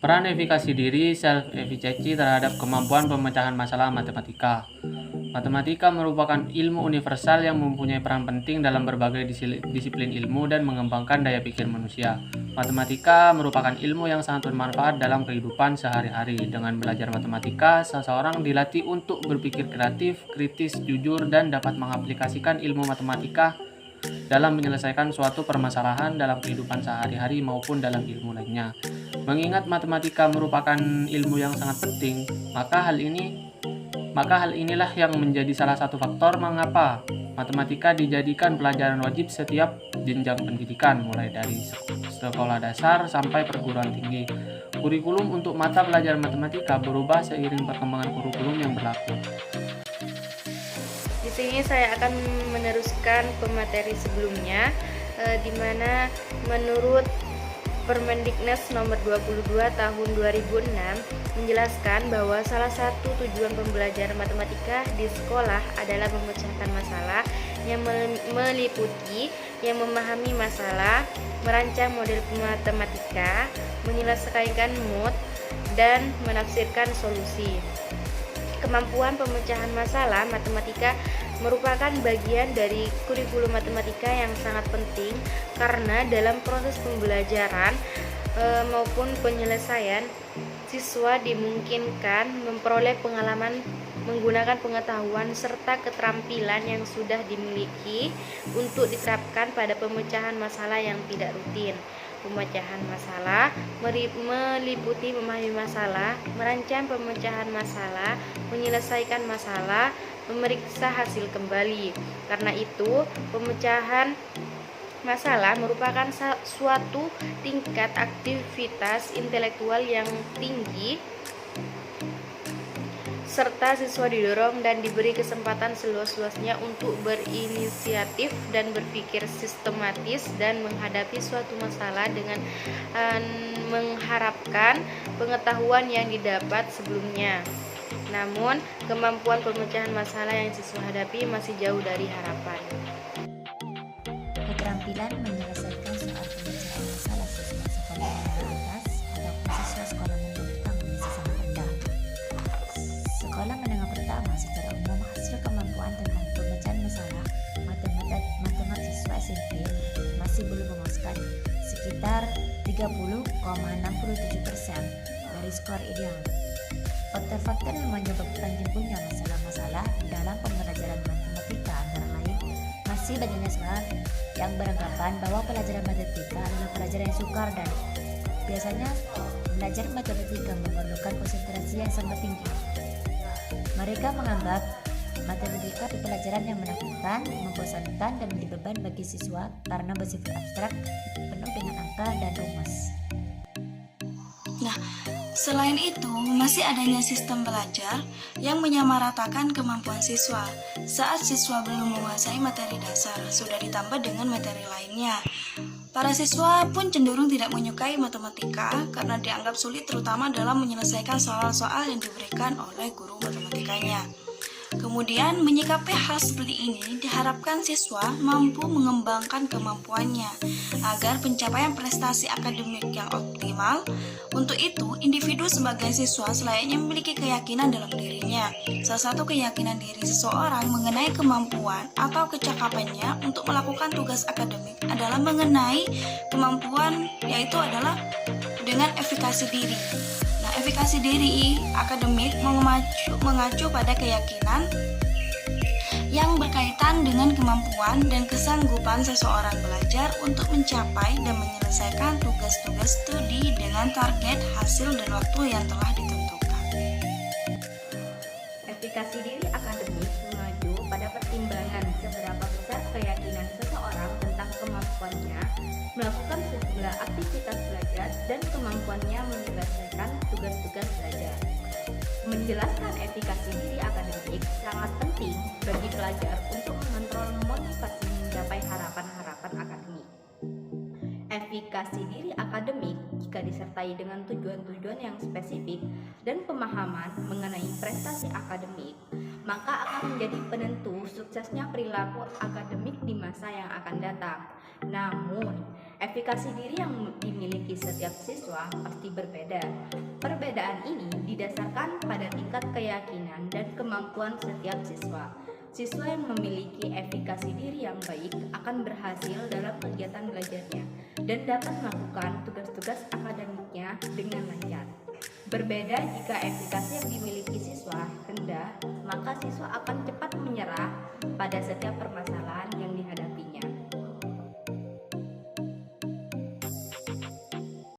Peran efikasi diri self-efficacy terhadap kemampuan pemecahan masalah matematika. Matematika merupakan ilmu universal yang mempunyai peran penting dalam berbagai disiplin ilmu dan mengembangkan daya pikir manusia. Matematika merupakan ilmu yang sangat bermanfaat dalam kehidupan sehari-hari. Dengan belajar matematika, seseorang dilatih untuk berpikir kreatif, kritis, jujur, dan dapat mengaplikasikan ilmu matematika dalam menyelesaikan suatu permasalahan dalam kehidupan sehari-hari maupun dalam ilmu lainnya. Mengingat matematika merupakan ilmu yang sangat penting, maka hal inilah yang menjadi salah satu faktor mengapa matematika dijadikan pelajaran wajib setiap jenjang pendidikan, mulai dari sekolah dasar sampai perguruan tinggi. Kurikulum untuk mata pelajaran matematika berubah seiring perkembangan kurikulum yang berlaku. Di sini saya akan meneruskan pemateri sebelumnya, di mana menurut Permendiknas nomor 22 tahun 2006 menjelaskan bahwa salah satu tujuan pembelajaran matematika di sekolah adalah memecahkan masalah yang meliputi yang memahami masalah, merancang model matematika, menyelesaikan mood, dan menafsirkan solusi. Kemampuan pemecahan masalah matematika merupakan bagian dari kurikulum matematika yang sangat penting karena dalam proses pembelajaran maupun penyelesaian, siswa dimungkinkan memperoleh pengalaman menggunakan pengetahuan serta keterampilan yang sudah dimiliki untuk diterapkan pada pemecahan masalah yang tidak rutin. Pemecahan masalah meliputi memahami masalah, merancang pemecahan masalah, menyelesaikan masalah, memeriksa hasil kembali. Karena itu, pemecahan masalah merupakan suatu tingkat aktivitas intelektual yang tinggi, serta siswa didorong dan diberi kesempatan seluas-luasnya untuk berinisiatif dan berpikir sistematis dan menghadapi suatu masalah dengan mengharapkan pengetahuan yang didapat sebelumnya. Namun, kemampuan pemecahan masalah yang siswa hadapi masih jauh dari harapan. Keterampilan menyelesaikan soal pemecahan masalah siswa sekolah menengah atas ataupun siswa sekolah menengah pertama masih sangat rendah. Sekolah menengah pertama secara umum hasil kemampuan tentang pemecahan masalah matematik siswa SMP masih belum memuaskan, sekitar 30,67% dari skor ideal. Faktor-faktor yang menyebabkan timbulnya masalah-masalah dalam pembelajaran matematika antara lain masih banyaknya siswa yang beranggapan bahwa pelajaran matematika adalah pelajaran yang sukar dan biasanya belajar matematika memerlukan konsentrasi yang sangat tinggi. Mereka menganggap matematika itu pelajaran yang menakutkan, membosankan, dan menjadi beban bagi siswa karena bersifat abstrak, penuh dengan angka dan rumus. Nah, selain itu, masih adanya sistem belajar yang menyamaratakan kemampuan siswa. Saat siswa belum menguasai materi dasar, sudah ditambah dengan materi lainnya. Para siswa pun cenderung tidak menyukai matematika karena dianggap sulit, terutama dalam menyelesaikan soal-soal yang diberikan oleh guru matematikanya. Kemudian, menyikapi hal seperti ini, diharapkan siswa mampu mengembangkan kemampuannya agar pencapaian prestasi akademik yang optimal. Untuk itu, individu sebagai siswa selayaknya memiliki keyakinan dalam dirinya. Salah satu keyakinan diri seseorang mengenai kemampuan atau kecakapannya untuk melakukan tugas akademik adalah mengenai kemampuan, yaitu adalah dengan efikasi diri. Efikasi diri akademik mengacu pada keyakinan yang berkaitan dengan kemampuan dan kesanggupan seseorang belajar untuk mencapai dan menyelesaikan tugas-tugas studi dengan target, hasil, dan waktu yang telah ditentukan. Efikasi diri akademik mengacu pada pertimbangan seberapa besar keyakinan seseorang tentang kemampuannya melakukan sejumlah aktivitas belajar dan kemampuannya menyelesaikan tugas-tugas belajar. Menjelaskan efikasi diri akademik sangat penting bagi pelajar untuk mengontrol motivasi mencapai harapan-harapan akademik. Efikasi diri akademik jika disertai dengan tujuan-tujuan yang spesifik dan pemahaman mengenai prestasi akademik, maka akan menjadi penentu suksesnya perilaku akademik di masa yang akan datang. Namun, efikasi diri yang dimiliki setiap siswa pasti berbeda. Perbedaan ini didasarkan pada tingkat keyakinan dan kemampuan setiap siswa. Siswa yang memiliki efikasi diri yang baik akan berhasil dalam kegiatan belajarnya dan dapat melakukan tugas-tugas akademiknya dengan lancar. Berbeda jika efikasi yang dimiliki siswa rendah, maka siswa akan cepat menyerah pada setiap permasalahan